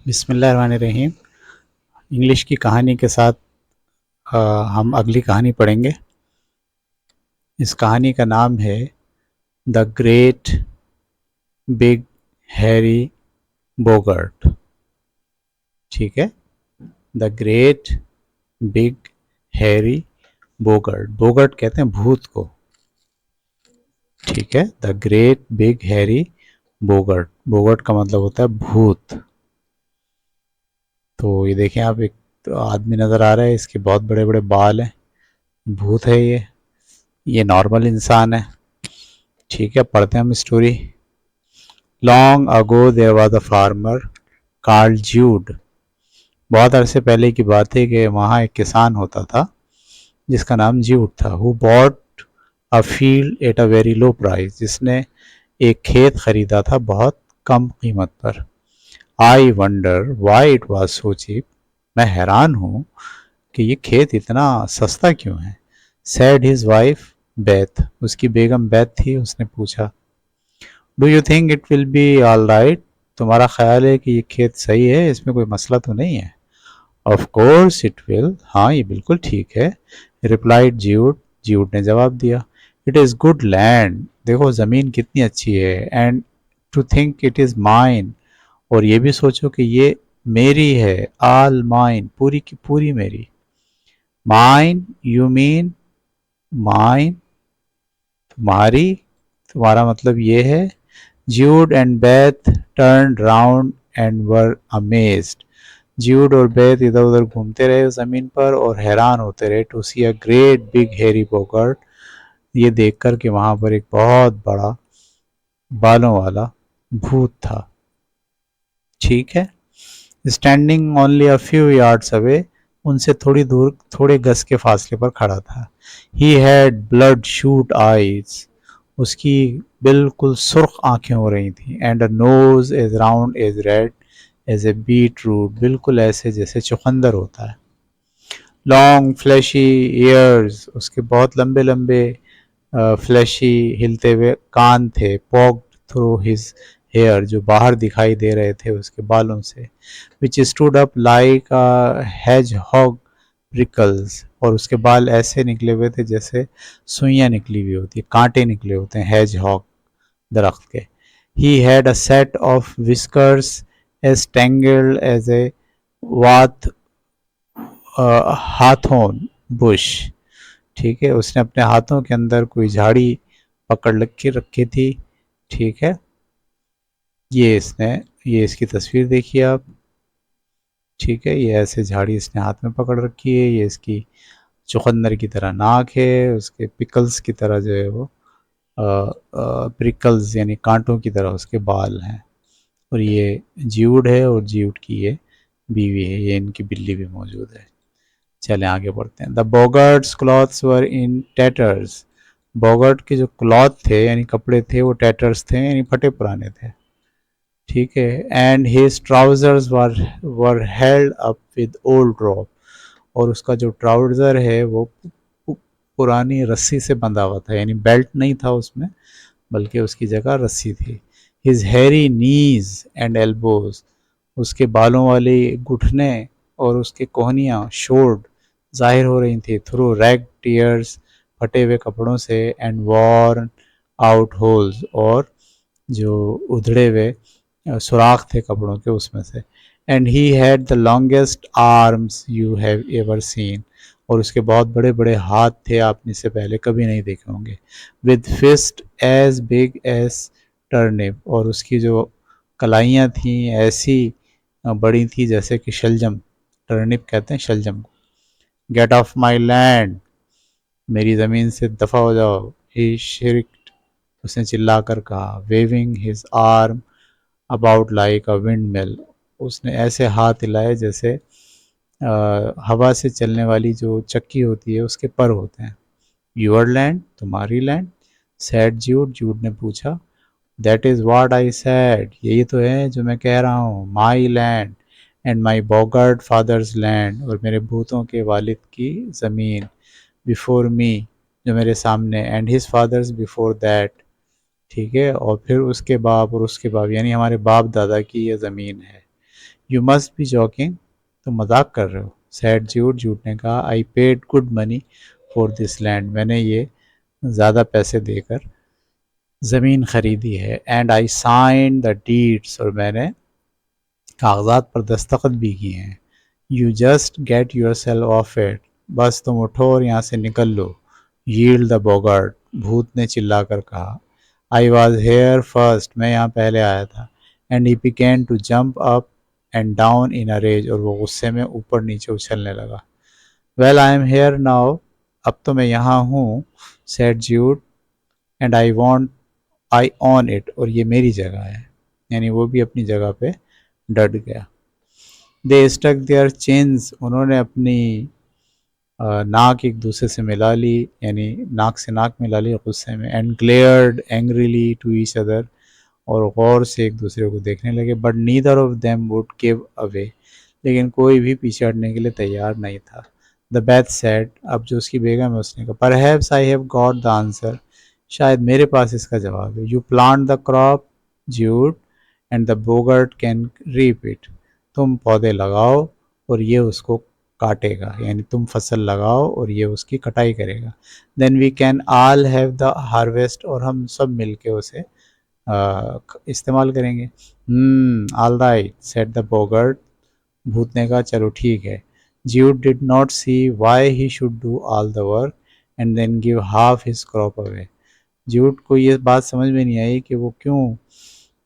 बिस्मिल्लाहिर्रहमानिर्रहीम। इंग्लिश की कहानी के साथ हम अगली कहानी पढ़ेंगे। इस कहानी का नाम है द ग्रेट बिग हैरी बोगर्ट। ठीक है, द ग्रेट बिग हैरी बोगर्ट। बोगर्ट कहते हैं भूत को। ठीक है, द ग्रेट बिग हैरी बोगर्ट। बोगर्ट का मतलब होता है भूत। तो ये देखें आप, एक तो आदमी नज़र आ रहा है, इसके बहुत बड़े बड़े बाल हैं। भूत है ये नॉर्मल इंसान है। ठीक है, पढ़ते हैं हम story. Long ago there was a farmer Karl Jude. बहुत अरसे पहले की बात है कि वहाँ एक किसान होता था जिसका नाम ज्यूड था। Who bought a field at a very low price. जिसने एक खेत खरीदा था बहुत कम कीमत पर। I wonder why it was so cheap. मैं हैरान हूँ कि ये खेत इतना सस्ता क्यों है। Sad his wife Beth. उसकी बेगम बेथ थी। उसने पूछा, do you think it will be all right. तुम्हारा ख्याल है कि ये खेत सही है, इसमें कोई मसला तो नहीं है। Of course it will. हाँ, ये बिल्कुल ठीक है। Replied Jude. ज्यूड ने जवाब दिया, इट इज़ गुड लैंड। देखो ज़मीन कितनी अच्छी है। And to think it is mine. और ये भी सोचो कि ये मेरी है। ऑल माइन, पूरी की पूरी मेरी। माइन यू मीन, माइन तुम्हारी, तुम्हारा मतलब ये है। Jude and Beth turn round and were amazed. Jude और बेथ इधर उधर घूमते रहे ज़मीन पर और हैरान होते रहे to see a great big Harry Boggart. ये देखकर कि वहाँ पर एक बहुत बड़ा बालों वाला भूत था। ठीक है, standing only a few yards away. उनसे थोड़ी दूर, थोड़े गज के फासले पर खड़ा था। He had bloodshot eyes. उसकी बिल्कुल सुर्ख आंखें हो रही थी। And a nose as round as red as a beetroot. बिल्कुल ऐसे जैसे चुकंदर होता है। Long flashy ears. उसके बहुत लंबे लंबे फ्लैशी हिलते हुए कान थे। पॉक्ड थ्रू हिज हेयर, जो बाहर दिखाई दे रहे थे उसके बालों से। Which stood up like a hedgehog prickles. और उसके बाल ऐसे निकले हुए थे जैसे सुइयाँ निकली हुई होती है, कांटे निकले होते हैं हेज हॉग दरख्त के। He had a set of whiskers as tangled as a वाथ हाथोन बुश। ठीक है, उसने अपने हाथों के अंदर कोई झाड़ी पकड़ के रखी थी। ठीक है, ये इसकी तस्वीर देखिए आप। ठीक है, ये ऐसे झाड़ी इसने हाथ में पकड़ रखी है। ये इसकी चुकंदर की तरह नाक है। उसके पिकल्स की तरह जो है वो प्रिकल्स यानी कांटों की तरह उसके बाल हैं। और ये ज्यूड है और ज्यूड की ये बीवी है। ये इनकी बिल्ली भी मौजूद है। चलें आगे बढ़ते हैं। द बॉगर्ट्स क्लॉथ्स वर इन टैटर्स। बॉगर्ट के जो क्लॉथ थे यानी कपड़े थे वो टैटर्स थे यानी फटे पुराने थे। ठीक है, and his trousers were held up with old rope. और उसका जो ट्राउज़र है वो पुरानी रस्सी से बंधा हुआ था, यानी बेल्ट नहीं था उसमें, बल्कि उसकी जगह रस्सी थी। His Harry knees and elbows. उसके बालों वाली घुटने और उसके कोहनियाँ शोड ज़ाहिर हो रही थी थ्रू रैग टीयर्स, फटे हुए कपड़ों से, एंड वॉर्न आउट होल्स, और जो उधड़े हुए सुराख थे कपड़ों के उसमें से। And he had the longest arms you have ever seen. और उसके बहुत बड़े बड़े हाथ थे, आपने इससे पहले कभी नहीं देखे होंगे। With fist as big as turnip. और उसकी जो कलाइयाँ थीं ऐसी बड़ी थी जैसे कि शलजम। टर्निप कहते हैं शलजम को। Get off my land. मेरी ज़मीन से दफ़ा हो जाओ। ही शिर्क्ड। उसने चिल्लाकर कहा। Waving his arm about like a windmill. उसने ऐसे हाथ हिलाए जैसे हवा से चलने वाली जो चक्की होती है उसके पर होते हैं। यूर लैंड, तुम्हारी लैंड। Said Jude. ज्यूड ने पूछा। That is what I said. यही तो है जो मैं कह रहा हूँ। My land and my Boggart father's land. और मेरे भूतों के वालिद की ज़मीन। बिफोर मी, जो मेरे सामने, and his father's before that. ठीक है, और फिर उसके बाप और उसके बाप, यानी हमारे बाप दादा की ये ज़मीन है। यू मस्ट बी जॉकिंग, तुम मजाक कर रहे हो। सैड ज्यूड, ज्यूड ने कहा, I paid good money for this land, मैंने ये ज़्यादा पैसे देकर ज़मीन ख़रीदी है। And I sign the deeds, और मैंने कागजात पर दस्तखत भी किए हैं। You just get yourself off it, बस तुम उठो और यहाँ से निकल लो। यील्ड द बोगार्ट, भूत ने चिल्लाकर कहा। आई वॉज हेयर फर्स्ट, मैं यहाँ पहले आया था। And he began to jump up and down in a rage, और वो गुस्से में ऊपर नीचे उछलने लगा। Well I am here now, अब तो मैं यहाँ हूँ, said Jude, and I own it, और ये मेरी जगह है। यानी वो भी अपनी जगह पे डट गया। दे स्टक देयर चिन्स, उन्होंने अपनी नाक एक दूसरे से मिला ली, यानी नाक से नाक मिला ली गुस्से में। And glared angrily to each other, और गौर से एक दूसरे को देखने लगे। But neither of them would give away, लेकिन कोई भी पीछे हटने के लिए तैयार नहीं था। द बैथ सेड, अब जो उसकी बेगम है उसने कहा, perhaps I have got the answer, शायद मेरे पास इसका जवाब है। You plant the crop Jude and the Boggart can reap it, तुम पौधे लगाओ और ये उसको काटेगा, यानी तुम फसल लगाओ और ये उसकी कटाई करेगा। Then we can all have the harvest, और हम सब मिलके उसे इस्तेमाल करेंगे। All right said the boggart, भूत ने कहा चलो ठीक है। Jude did not see why he should do all the work and then give half his crop away, Jude को ये बात समझ में नहीं आई कि वो क्यों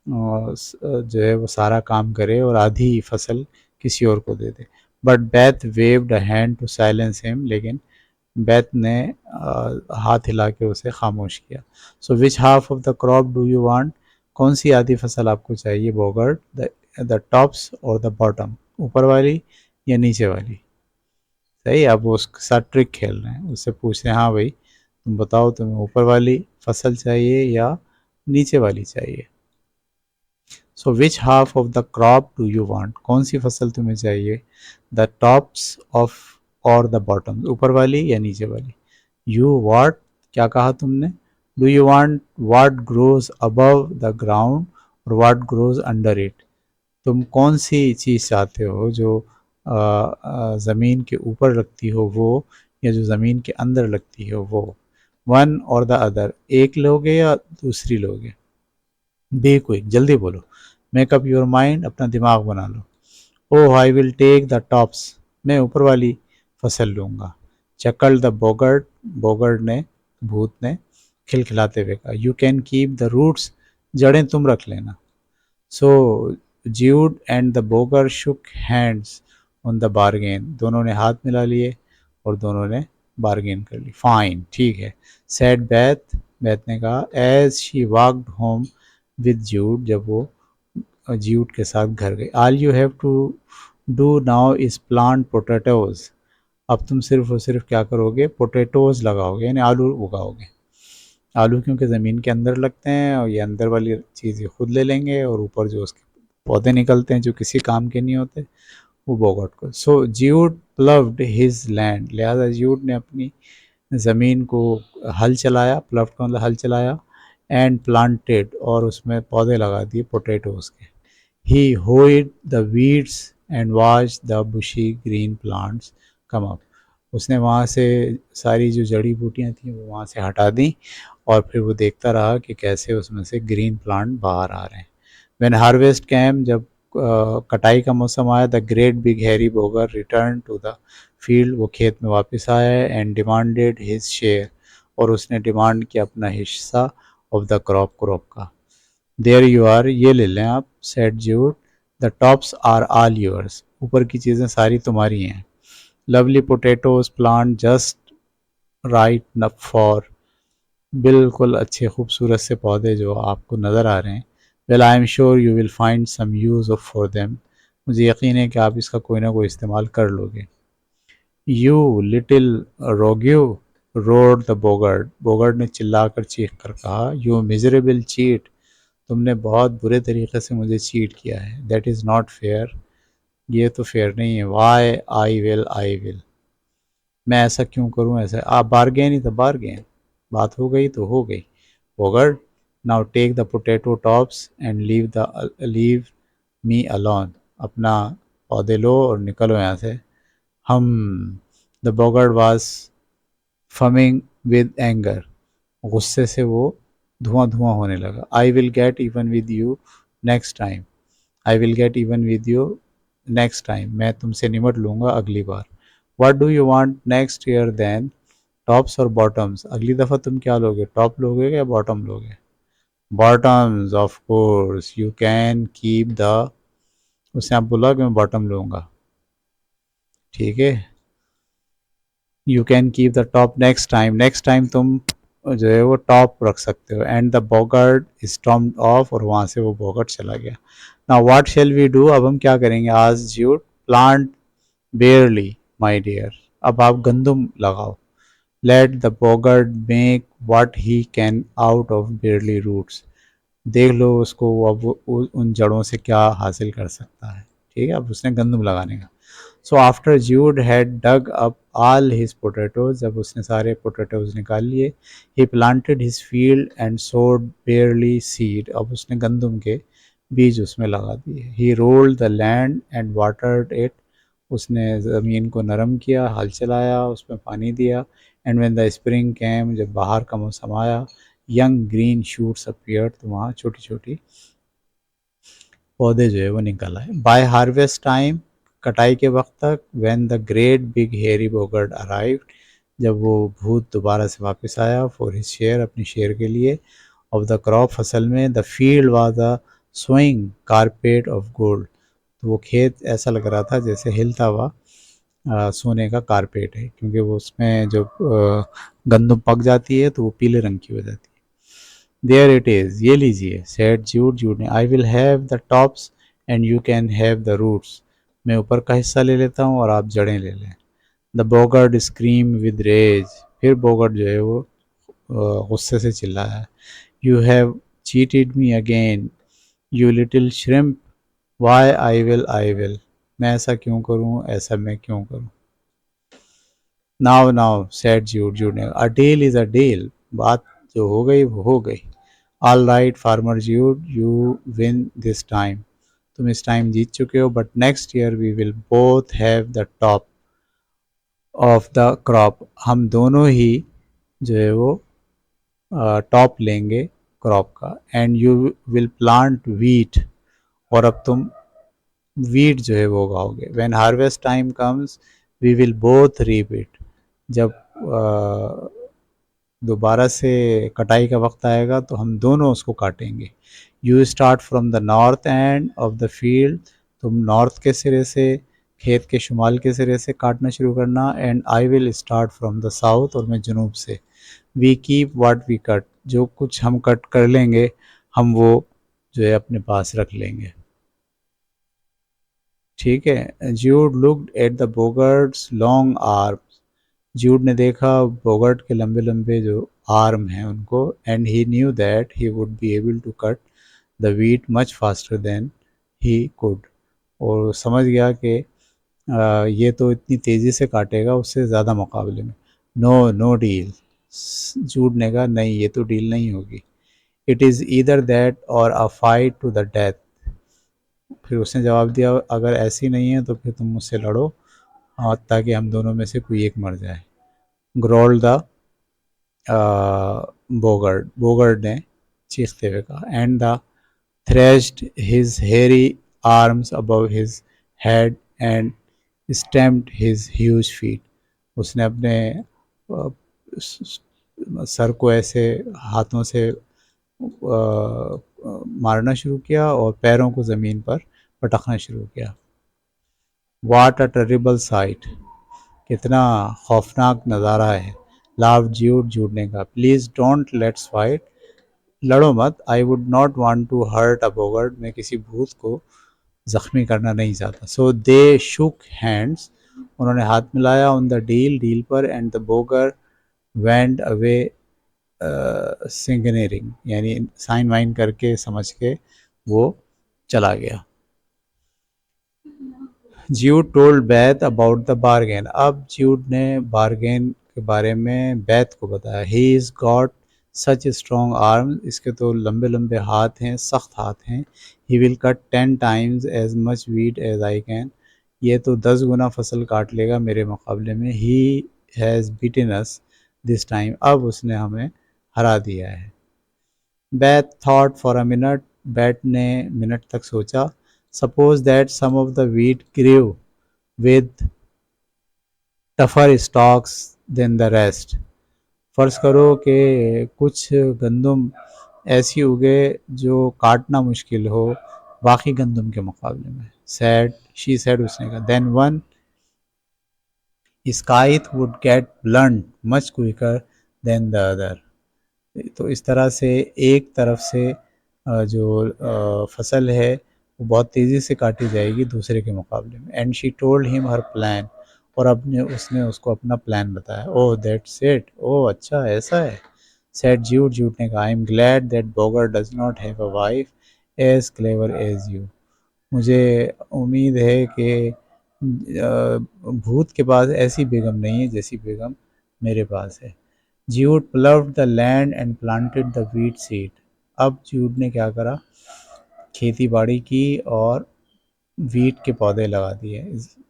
जो है वो सारा काम करे और आधी फसल किसी और को दे दे। But Beth waved a hand to silence him, लेकिन बैथ ने हाथ हिला के उसे खामोश किया। So which half of the crop do you want, कौन सी आधी फसल आपको चाहिए बोगर्ट, द टॉप्स और द बॉटम, ऊपर वाली या नीचे वाली। सही, अब वो उसके साथ ट्रिक खेल रहे हैं, उससे पूछ रहे हैं हाँ भाई तुम बताओ तुम्हें ऊपर वाली फसल चाहिए या नीचे वाली चाहिए। So which half of the crop do you want, कौन सी फसल तुम्हें चाहिए, द टॉप्स ऑफ और द बॉटम, ऊपर वाली या नीचे वाली। यू वाट, क्या कहा तुमने, do you want what grows above the ground और वाट ग्रोज अंडर इट, तुम कौन सी चीज़ चाहते हो, जो ज़मीन के ऊपर लगती हो वो, या जो ज़मीन के अंदर लगती हो वो। वन और द अदर, एक लोगे या दूसरी लोगे। बी क्विक, जल्दी बोलो। मेक अप योर माइंड, अपना दिमाग बना लो। Oh I will take the tops, मैं ऊपर वाली फसल लूँगा। चकल द बोगर्ट, बोगर्ट ने, भूत ने खिलखिलाते हुए कहा। You can keep the roots, जड़ें तुम रख लेना। So Jude and the boggart shook hands on the bargain, दोनों ने हाथ मिला लिए और दोनों ने बारगेन कर ली। फाइन, ठीक है, सेड बैथ, बैथ ने कहा। As she walked home with Jude, जब वो ज्यूड के साथ घर गई। All you have to do now is plant potatoes, अब तुम सिर्फ और सिर्फ क्या करोगे, पोटैटोज़ लगाओगे, यानी आलू उगाओगे। आलू क्योंकि ज़मीन के अंदर लगते हैं और ये अंदर वाली चीज़ ये खुद ले लेंगे, और ऊपर जो उसके पौधे निकलते हैं जो किसी काम के नहीं होते वो बोगट को। सो ज्यूड प्लव्ड हिज लैंड, लिहाजा ज्यूड ने अपनी ज़मीन को हल चलाया, प्लव्ड का मतलब हल चलाया। एंड प्लांटेड, और उसमें पौधे लगा दिए पोटैटोज़ के। He hoed the weeds and watch the bushy green plants come up, उसने वहाँ से सारी जो जड़ी बूटियाँ थी वो वहाँ से हटा दी, और फिर वो देखता रहा कि कैसे उसमें से ग्रीन प्लांट बाहर आ रहे हैं। व्हेन हार्वेस्ट कैम, जब कटाई का मौसम आया, the great big hairy boggart return to the field, वो खेत में वापस आया। एंड डिमांडेड हिज शेयर, और उसने डिमांड किया अपना हिस्सा ऑफ द क्रॉप का। देयर यू आर, ये ले लें आप, said Jude, the tops are all yours, ऊपर की चीज़ें सारी तुम्हारी हैं। Lovely potatoes plant just right nap for, बिल्कुल अच्छे खूबसूरत से पौधे जो आपको नज़र आ रहे हैं। Well I am sure you will find some use of for them, मुझे यकीन है कि आप इसका कोई ना कोई इस्तेमाल कर लोगे। यू लिटिल रोग्यू, रोड द बोगर्ड, बोगर्ड ने चिल्लाकर चीख कर कहा। यू मिजरेबल चीट, तुमने बहुत बुरे तरीके से मुझे चीट किया है। दैट इज़ नॉट फेयर, ये तो फेयर नहीं है। वाई आई विल, मैं ऐसा क्यों करूं, ऐसा आप बारगेन ही तो बारगेन, बात हो गई तो हो गई। Boggart, now take the potato tops and leave me alone, अपना पौधे लो और निकलो यहाँ से। Hmm the boggart was fuming with anger, गुस्से से वो धुआं धुआं होने लगा। I will get even with you next time, I will get even with you next time, मैं तुमसे निमट लूँगा अगली बार। What do you want next year then, tops और बॉटम्स, अगली दफ़ा तुम क्या लोगे, टॉप लोगे या बॉटम लोगे? Bottoms of course, you can keep the, उसने आप बोला कि मैं बॉटम लूँगा, ठीक है। You can keep the top next time तुम जो है वो टॉप रख सकते हो। And the boggart stomped off, और वहाँ से वो बॉगर्ट चला गया। Now what shall we do, अब हम क्या करेंगे? आज Jude plant barley my dear, अब आप गंदुम लगाओ। Let the boggart make what he can out of barley roots, देख लो उसको अब उन जड़ों से क्या हासिल कर सकता है, ठीक है। अब उसने गंदम लगाने का। So after Jude had dug up all his potatoes, जब उसने सारे पोटैटोज निकाल लिए, he planted his field and sowed barley seed, अब उसने गंदम के बीज उसमें लगा दिए। He rolled the land and watered it, उसने ज़मीन को नरम किया, हल चलाया, उसमें पानी दिया। And when the spring came, जब बाहर का मौसम आया, यंग ग्रीन शूट्स अपीयर्ड, तो वहाँ छोटी छोटी पौधे जो है वो निकल आए। बाय हार्वेस्ट टाइम, कटाई के वक्त तक, when the great big hairy boggart arrived, जब वो भूत दोबारा से वापस आया, फॉर हिज शेयर, अपनी शेयर के लिए, ऑफ द क्रॉप, फसल में, the field was a swing carpet of gold, तो वो खेत ऐसा लग रहा था जैसे हिलता हुआ सोने का कारपेट है, क्योंकि वो उसमें जो गंदम पक जाती है तो वो पीले रंग की हो जाती है। देयर इट इज़, ये लीजिए, सेड जूड, जूड ने, I will have the tops and you can have the roots, मैं ऊपर का हिस्सा ले लेता हूँ और आप जड़ें ले लें। The boggart scream with rage, फिर बोगर्ड जो है वो गुस्से से चिल्लाया। You have cheated me again you little shrimp, why I will, मैं ऐसा क्यों करूँ, ऐसा मैं क्यों करूँ। नाउ सेड ज्यूड, ज्यूड ने, a deal is a deal, बात जो हो गई वो हो गई। All right farmer Jude, you win this time, तुम इस टाइम जीत चुके हो, but next year we will both have the top of the crop, हम दोनों ही जो है वो टॉप लेंगे क्रॉप का। And you will plant wheat, और अब तुम वीट जो है वो उगाओगे। When harvest time comes we will both reap it, जब दोबारा से कटाई का वक्त आएगा तो हम दोनों उसको काटेंगे। You start from the north and of the field, तुम नॉर्थ के सिरे से, खेत के शुमाल के सिरे से काटना शुरू करना। And I will start from the south, और मैं जनूब से। We keep what we cut, जो कुछ हम कट कर लेंगे हम वो जो है अपने पास रख लेंगे, ठीक है। Jude looked at the boggart's long arms, Jude ने देखा बोगर्ट के लंबे लंबे जो आर्म हैं उनको। And he knew that he would be able to cut the wheat much faster than he could, और समझ गया कि ये तो इतनी तेज़ी से काटेगा उससे ज़्यादा मुकाबले में। नो नो डील, जूड ने कहा नहीं, ये तो डील नहीं होगी। It is either that or a fight to the death, फिर उसने जवाब दिया अगर ऐसी नहीं है तो फिर तुम मुझसे लड़ो, हाँ, ताकि हम दोनों में से कोई एक मर जाए। ग्रोल द बोगर्ड, बोगर्ड ने चीखते हुए कहा। एंड द थ्रेश्ड हिज हेरी arms above his head and stamped his huge feet, उसने अपने सर को ऐसे हाथों से मारना शुरू किया और पैरों को ज़मीन पर पटकना शुरू किया। वाट अ टेरिबल साइट, कितना खौफनाक नज़ारा है। लाव ज्यूड, ज्यूड ने कहा प्लीज़ डोंट लेट्स फाइट, लड़ो मत। I would not want to hurt a boggart, मैं किसी भूत को ज़ख्मी करना नहीं चाहता। सो दे शुक हैंड्स, उन्होंने हाथ मिलाया ऑन द डील, डील पर। And the boggart went away sniggering, यानी साइन वाइन करके समझ के वो चला गया। Jude told Beth about the bargain, अब ज्यूड ने बारगेन के बारे में बैथ को बताया। He is got such strong arm, इसके तो लंबे लंबे हाथ हैं, सख्त हाथ हैं। He will cut 10 times as much wheat as I can, ये तो 10 गुना फसल काट लेगा मेरे मुकाबले में। He has beaten us this time, अब उसने हमें हरा दिया है। But thought for a minute, बैट ने मिनट तक सोचा। Suppose that some of the wheat grew with tougher stalks than the rest, फ़र्ज़ करो कि कुछ गंदुम ऐसी उगे जो काटना मुश्किल हो बाकी गंदुम के मुकाबले में। सैड शी सैड, उसने कहा, then one scythe would get blunt much quicker than the other, तो इस तरह से एक तरफ से जो फसल है वो बहुत तेज़ी से काटी जाएगी दूसरे के मुकाबले में। And she told him her plan, और अपने उसने उसको अपना प्लान बताया। ओह दैट्स इट, ओह अच्छा ऐसा है। सेड ज्यूड, ज्यूड ने कहा, I am glad that Bogar does not have a wife as clever as you, मुझे उम्मीद है कि भूत के पास ऐसी बेगम नहीं है जैसी बेगम मेरे पास है। Jude ploughed the land and planted the wheat seed, अब ज्यूड ने क्या करा, खेती बाड़ी की और वीट के पौधे लगा दिए,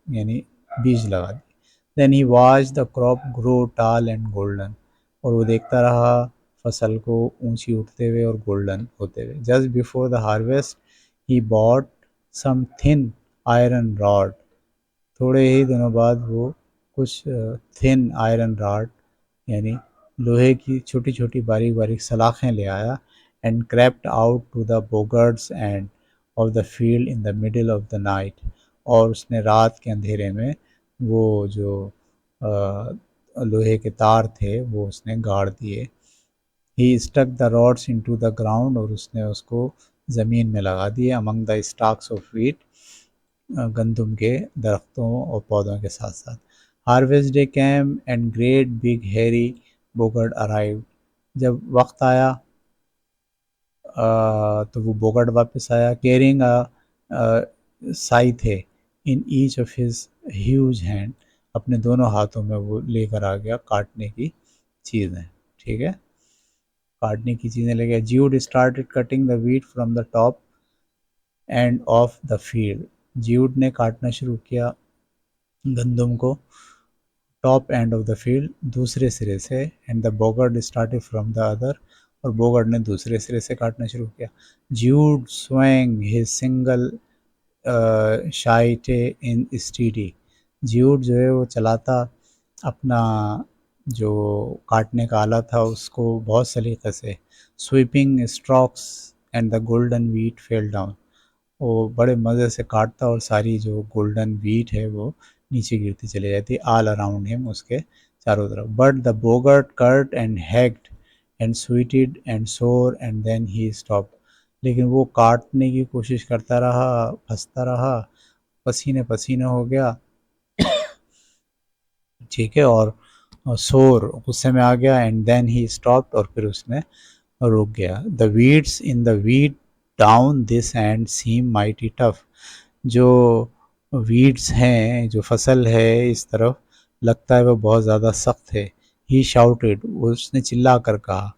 यानी बीज लगा दिए। Then he watch the crop grow tall and golden, और वो देखता रहा फसल को ऊंची उठते हुए और गोल्डन होते हुए। Just before the harvest he bought some thin iron rod, थोड़े ही दिनों बाद वो कुछ थिन आयरन रॉड, यानी लोहे की छोटी छोटी बारीक बारीक सलाखें ले आया। And crept out to the boggart's end of the field in the middle of the night, और उसने रात के अंधेरे में वो जो लोहे के तार थे वो उसने गाड़ दिए। He stuck the rods into the ground, और उसने उसको ज़मीन में लगा दिए। Among the stalks of wheat, गंदुम के दरख्तों और पौधों के साथ साथ। Harvest day came and great big hairy boggart arrived, जब वक्त आया तो वो बोगर्ड वापस आया, carrying scythe in each of his huge hand, अपने दोनों हाथों में वो लेकर आ गया काटने की चीज़ें। ठीक है, काटने की चीज़ें ले गया। Jude started cutting the wheat from the top end of the field, Jude ने काटना शुरू किया गंदुम को top end of the field, दूसरे सिरे से। And the boggart started from the other, और बोगर्ड ने दूसरे सिरे से काटना शुरू किया। Jude swung his single scythe in steady, Jude जो है वो चलाता अपना जो काटने का आला था उसको बहुत सलीके से। Sweeping strokes and the golden wheat fell down, वो बड़े मज़े से काटता और सारी जो गोल्डन व्हीट है वो नीचे गिरती चली जाती ऑल अराउंड हिम, उसके चारों तरफ। But the boggart cut and hacked and sweated and swore and then he stop, लेकिन वो काटने की कोशिश करता रहा, फंसता रहा, पसीने पसीने हो गया। ठीक है, और शोर गुस्से में आ गया। एंड देन ही स्टॉप्ड, और फिर उसने रुक गया। The weeds in the weed down this end seem mighty tough, जो वीड्स हैं, जो फसल है इस तरफ, लगता है वो बहुत ज़्यादा सख्त है। ही शाउटेड, उसने चिल्ला कर कहा,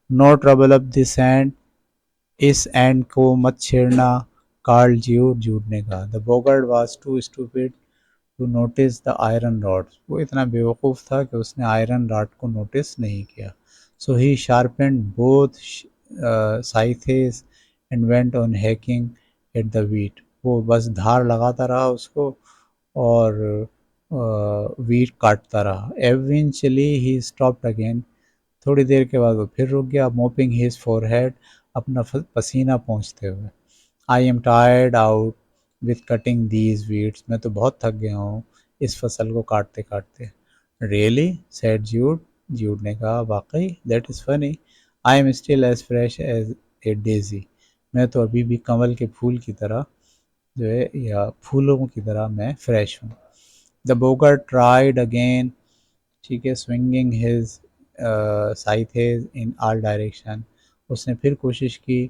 no trouble up this end, इस एंड को मत छेड़ना। कार्ल ज्यूड, ज्यूड ने कहा। The boggart was too stupid to notice the iron rods, वो इतना बेवकूफ़ था कि उसने आयरन रॉड को नोटिस नहीं किया। So he sharpened both scythes and went on hacking at the wheat, वो बस धार लगाता रहा उसको और वीट काटता रहा। एवेंचुअली ही स्टॉप्ड अगेन, थोड़ी देर के बाद वो फिर रुक गया। मोपिंग हिज फोरहेड, अपना पसीना पोंछते हुए। I am tired out with cutting these weeds, मैं तो बहुत थक गया हूँ इस फसल को काटते काटते। रियली सेड ज्यूड, ज्यूड ने कहा, वाकई, that is funny, I am still as fresh as a daisy, मैं तो अभी भी कमल के फूल की तरह जो है, या फूलों की तरह मैं फ्रेश हूँ। द बोगर ट्राइड अगेन, ठीक है, swinging his scythes in all direction, उसने फिर कोशिश की,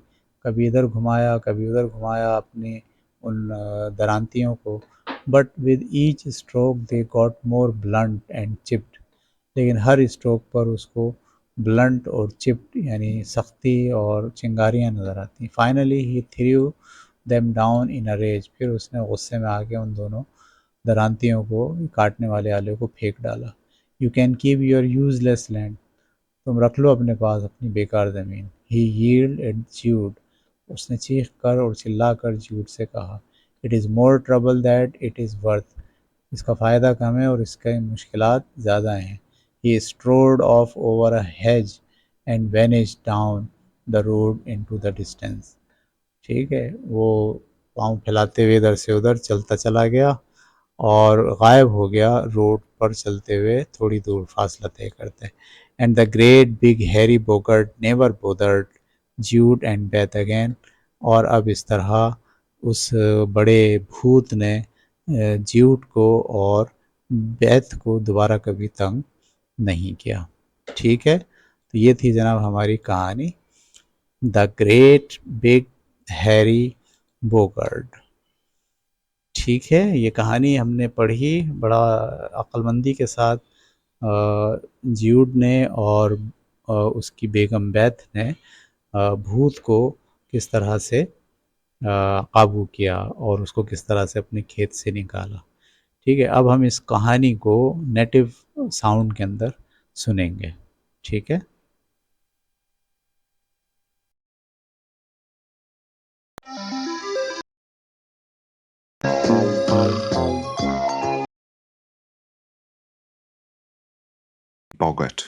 कभी इधर घुमाया कभी उधर घुमाया अपनी उन दरांतियों को। But with each stroke they got more blunt and chipped, लेकिन हर स्ट्रोक पर उसको ब्लंट और चिप्ड यानी सख्ती और चिंगारियाँ नज़र आती। Finally he threw them down in a rage, फिर उसने गुस्से में आके उन दोनों दरांतियों को, काटने वाले आलू को फेंक डाला। You can keep your useless land, तुम रख लो अपने पास अपनी बेकार ज़मीन। ही यील्ड एंड च्यूड, उसने चीख कर और चिल्ला कर जूड से कहा, it is more trouble that it is worth, इसका फ़ायदा कम है और इसके मुश्किलात ज़्यादा हैं। He strode off over a hedge and vanish down the road into the distance. ठीक है, वो पाँव फैलाते हुए इधर से उधर चलता चला गया और गायब हो गया रोड पर चलते हुए थोड़ी दूर फासला तय करते। And the great big Harry boggart never bothered Jude and Beth again, और अब इस तरह उस बड़े भूत ने ज्यूड को और बेथ को दोबारा कभी तंग नहीं किया। ठीक है, तो ये थी जनाब हमारी कहानी द ग्रेट बिग हैरी बोगर्ट। ठीक है, ये कहानी हमने पढ़ी बड़ा अक्लमंदी के साथ। ज्यूड ने और उसकी बेगम बेथ ने भूत को किस तरह से काबू किया और उसको किस तरह से अपने खेत से निकाला। ठीक है, अब हम इस कहानी को नेटिव साउंड के अंदर सुनेंगे। ठीक है। Boggart.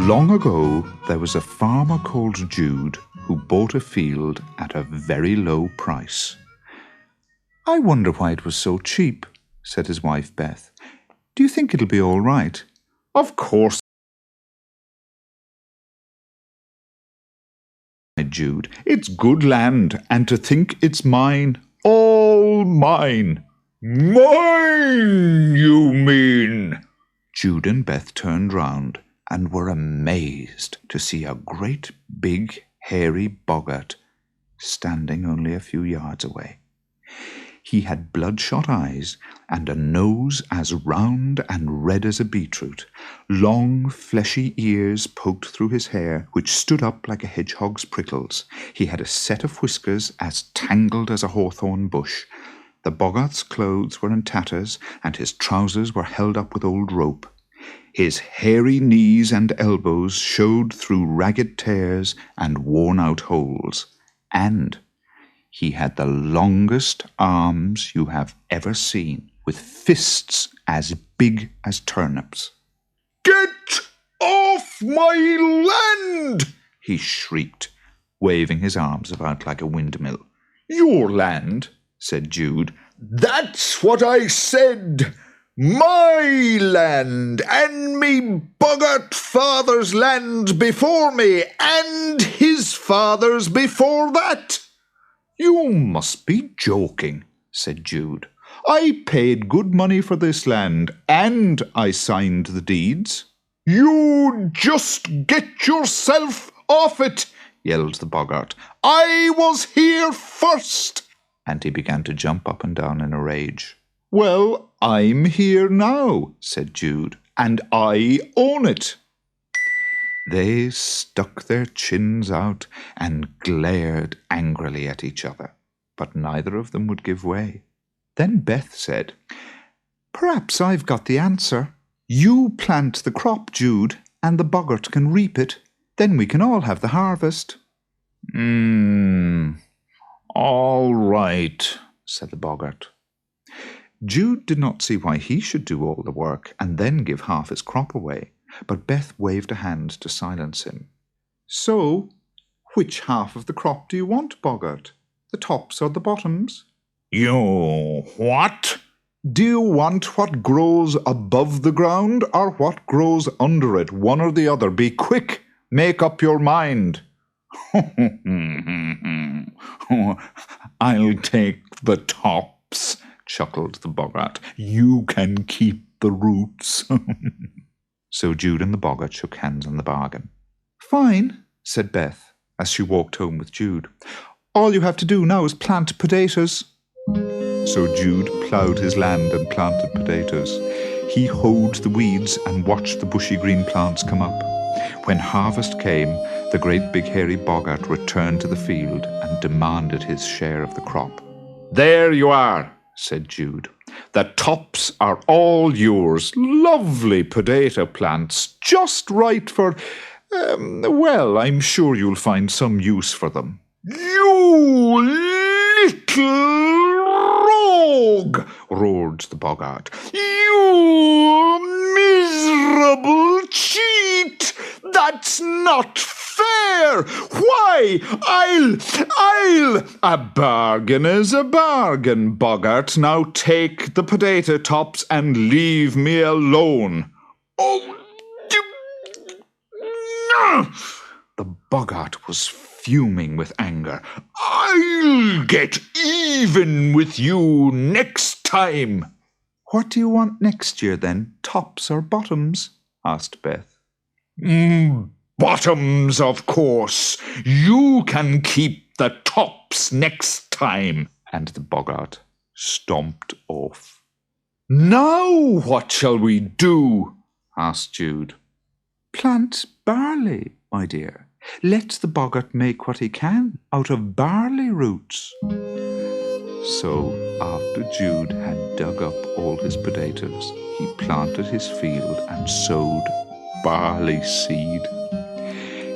Long ago, there was a farmer called Jude who bought a field at a very low price. I wonder why it was so cheap, said his wife Beth. Do you think it'll be all right? Of course, said Jude. It's good land, and to think it's mine, all mine. Mine, you mean? Jude and Beth turned round and were amazed to see a great big hairy boggart standing only a few yards away. He had bloodshot eyes and a nose as round and red as a beetroot. Long, fleshy ears poked through his hair, which stood up like a hedgehog's prickles. He had a set of whiskers as tangled as a hawthorn bush. The boggart's clothes were in tatters, and his trousers were held up with old rope. His hairy knees and elbows showed through ragged tears and worn-out holes. And he had the longest arms you have ever seen, with fists as big as turnips. "Get off my land!" he shrieked, waving his arms about like a windmill. "Your land," said Jude. "That's what I said! My land, and me boggart father's land before me, and his father's before that." "You must be joking," said Jude. "I paid good money for this land, and I signed the deeds." "You just get yourself off it," yelled the boggart. "I was here first." And he began to jump up and down in a rage. "Well, I'm here now," said Jude, "and I own it." They stuck their chins out and glared angrily at each other, but neither of them would give way. Then Beth said, "Perhaps I've got the answer. You plant the crop, Jude, and the boggart can reap it. Then we can all have the harvest." All right," said the boggart. Jude did not see why he should do all the work and then give half his crop away, but Beth waved a hand to silence him. "So, which half of the crop do you want, boggart? The tops or the bottoms?" "You what?" "Do you want what grows above the ground or what grows under it, one or the other? Be quick, make up your mind." "I'll take the tops," chuckled the boggart. "You can keep the roots." So Jude and the boggart shook hands on the bargain. "Fine," said Beth, as she walked home with Jude. "All you have to do now is plant potatoes." So Jude ploughed his land and planted potatoes. He hoed the weeds and watched the bushy green plants come up. When harvest came, the great big hairy boggart returned to the field and demanded his share of the crop. "There you are," said Jude. "The tops are all yours. Lovely potato plants, just right for, well, I'm sure you'll find some use for them." "You little rogue!" roared the boggart. "You miserable cheat! That's not fair! Why, I'll... A bargain is a bargain, boggart. Now take the potato tops and leave me alone." "Oh, the boggart was fuming with anger. "I'll get even with you next time." "What do you want next year, then? Tops or bottoms?" asked Beth. "Bottoms, of course. You can keep the tops next time." And the boggart stomped off. "Now what shall we do?" asked Jude. "Plant barley, my dear. Let the boggart make what he can out of barley roots." So, after Jude had dug up all his potatoes, he planted his field and sowed barley seed.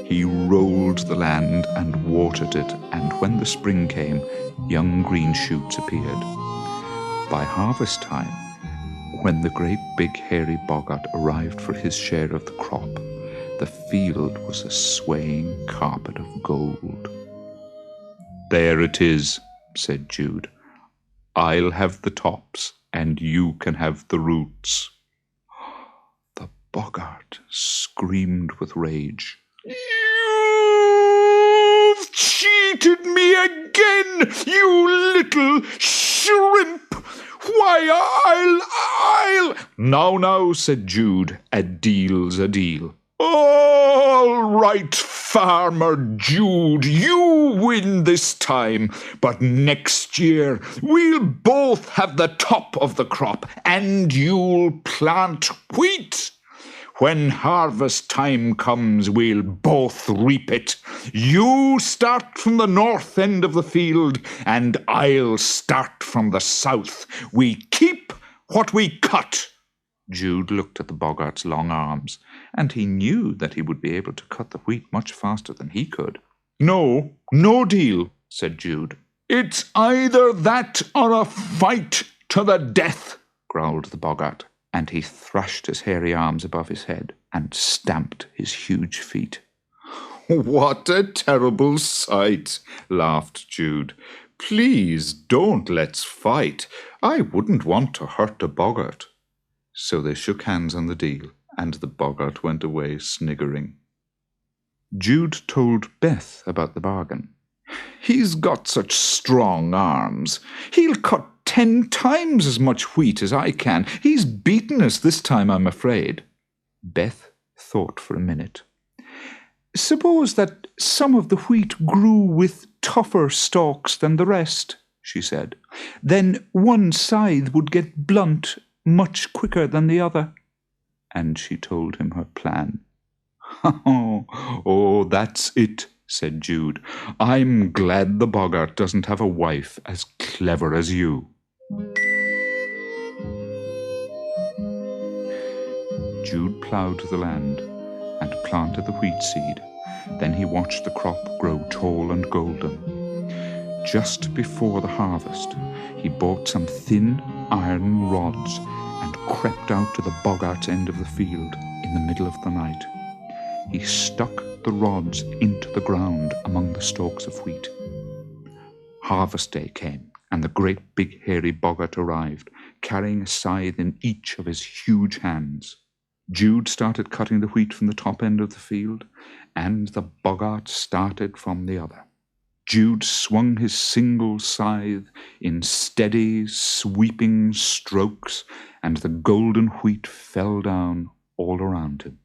He rolled the land and watered it, and when the spring came, young green shoots appeared. By harvest time, when the great big hairy boggart arrived for his share of the crop, the field was a swaying carpet of gold. "There it is," said Jude. "I'll have the tops, and you can have the roots." The boggart screamed with rage. "You've cheated me again, you little shrimp! Why, I'll... Now, said Jude, "a deal's a deal." "All right, Farmer Jude, you win this time, but next year we'll both have the top of the crop, and you'll plant wheat. When harvest time comes, we'll both reap it. You start from the north end of the field, and I'll start from the south. We keep what we cut." Jude looked at the boggart's long arms, and he knew that he would be able to cut the wheat much faster than he could. "No deal," said Jude. "It's either that or a fight to the death," growled the boggart, and he thrashed his hairy arms above his head and stamped his huge feet. "What a terrible sight," laughed Jude. "Please don't let's fight. I wouldn't want to hurt a boggart." So they shook hands on the deal, and the boggart went away sniggering. Jude told Beth about the bargain. "He's got such strong arms. He'll cut 10 times as much wheat as I can. He's beaten us this time, I'm afraid." Beth thought for a minute. "Suppose that some of the wheat grew with tougher stalks than the rest," she said. "Then one scythe would get blunt much quicker than the other." And she told him her plan. "Oh, that's it," said Jude. "I'm glad the boggart doesn't have a wife as clever as you." Jude ploughed the land and planted the wheat seed. Then he watched the crop grow tall and golden. Just before the harvest, he bought some thin iron rods and crept out to the boggart's end of the field in the middle of the night. He stuck the rods into the ground among the stalks of wheat. Harvest day came, and the great big hairy boggart arrived, carrying a scythe in each of his huge hands. Jude started cutting the wheat from the top end of the field, and the boggart started from the other. Jude swung his single scythe in steady, sweeping strokes, and the golden wheat fell down all around him.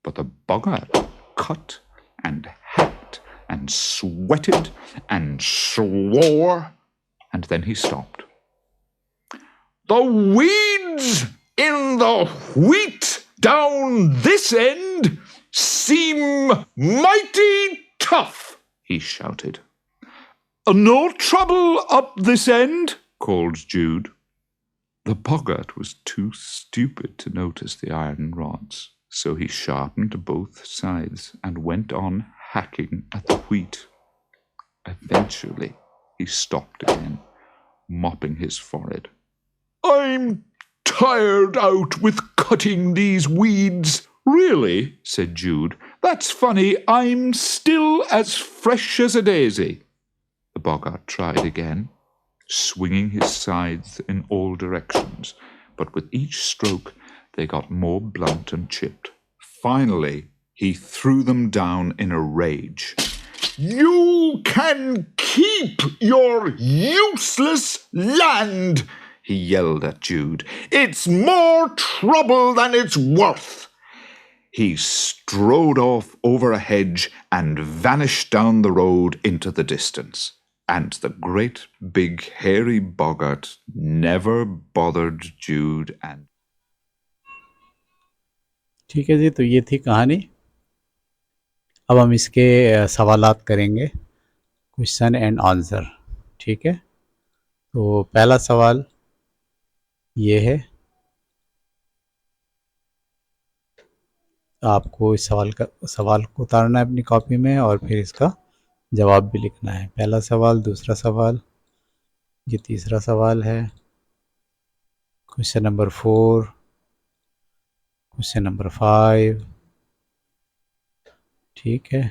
But the boggart cut and hacked and sweated and swore, and then he stopped. "The weeds!" in the wheat down this end seem mighty tough, he shouted. No trouble up this end, called Jude. The boggart was too stupid to notice the iron rods, so he sharpened both sides and went on hacking at the wheat. Eventually, he stopped again, mopping his forehead. I'm tired out with cutting these weeds. Really, said Jude. That's funny. I'm still as fresh as a daisy. The boggart tried again, swinging his scythe in all directions, but with each stroke they got more blunt and chipped. Finally, he threw them down in a rage. You can keep your useless land, he yelled at Jude. It's more trouble than it's worth. He strode off over a hedge and vanished down the road into the distance. And the great big hairy boggart never bothered Jude and... ठीक है जी, तो ये थी कहानी। अब हम इसके सवालात करेंगे, क्वेश्चन एंड आंसर। ठीक है, तो पहला सवाल ये है, आपको इस सवाल को उतारना है अपनी कॉपी में और फिर इसका जवाब भी लिखना है। पहला सवाल, दूसरा सवाल, ये तीसरा सवाल है, क्वेश्चन नंबर 4, क्वेश्चन नंबर 5, ठीक है,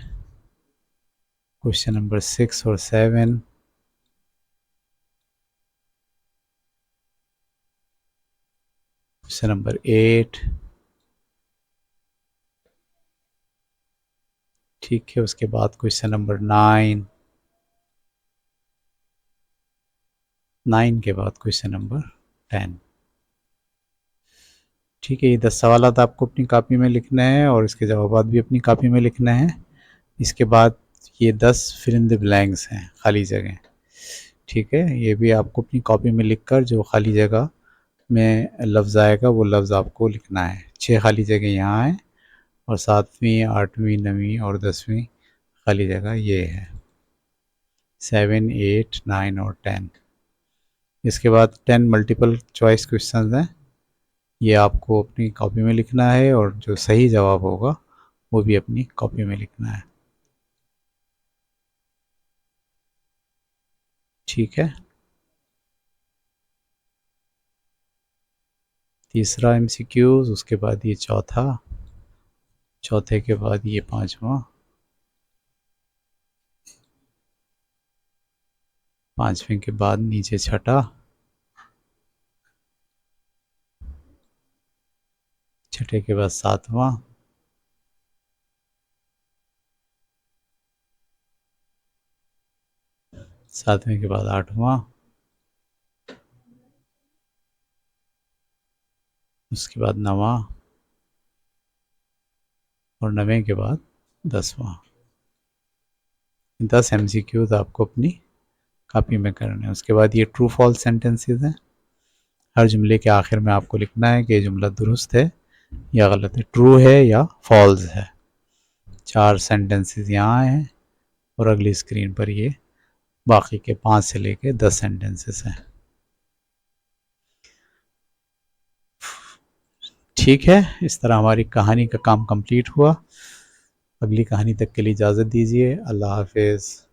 क्वेश्चन नंबर 6 और 7, क्वेश्चन नंबर 8, ठीक है, उसके बाद क्वेश्चन नंबर 9 के बाद क्वेश्चन नंबर 10। ठीक है, ये 10 सवालात आपको अपनी कॉपी में लिखना है और इसके जवाब भी अपनी कॉपी में लिखना है। इसके बाद ये 10 फिल इन द ब्लैंक्स हैं, खाली जगह। ठीक है, ये भी आपको अपनी कॉपी में लिखकर जो खाली जगह में लफ्ज़ आएगा वो लफ्ज़ आपको लिखना है। 6 खाली जगह यहाँ है और 7वीं, 8वीं, 9वीं और 10वीं खाली जगह ये है, 7, 8, 9 और 10। इसके बाद 10 मल्टीपल चॉइस क्वेश्चंस हैं, ये आपको अपनी कॉपी में लिखना है और जो सही जवाब होगा वो भी अपनी कॉपी में लिखना है। ठीक है, तीसरा MCQs, उसके बाद ये चौथे के बाद ये 5वां, 5वें के बाद नीचे छठा, छठे के बाद 7वां, 7वें के बाद 8वां, उसके बाद 9वां और 9वें के बाद 10वां। 10 MCQs आपको अपनी कॉपी में करने हैं। उसके बाद ये ट्रू फॉल्स सेंटेंसेस हैं, हर जुमले के आखिर में आपको लिखना है कि ये जुमला दुरुस्त है या गलत है, ट्रू है या फॉल्स है। 4 सेंटेंसेस यहाँ हैं और अगली स्क्रीन पर ये बाकी के 5 से लेके 10 सेंटेंसेस हैं। ठीक है, इस तरह हमारी कहानी का काम कंप्लीट हुआ। अगली कहानी तक के लिए इजाज़त दीजिए। अल्लाह हाफिज़।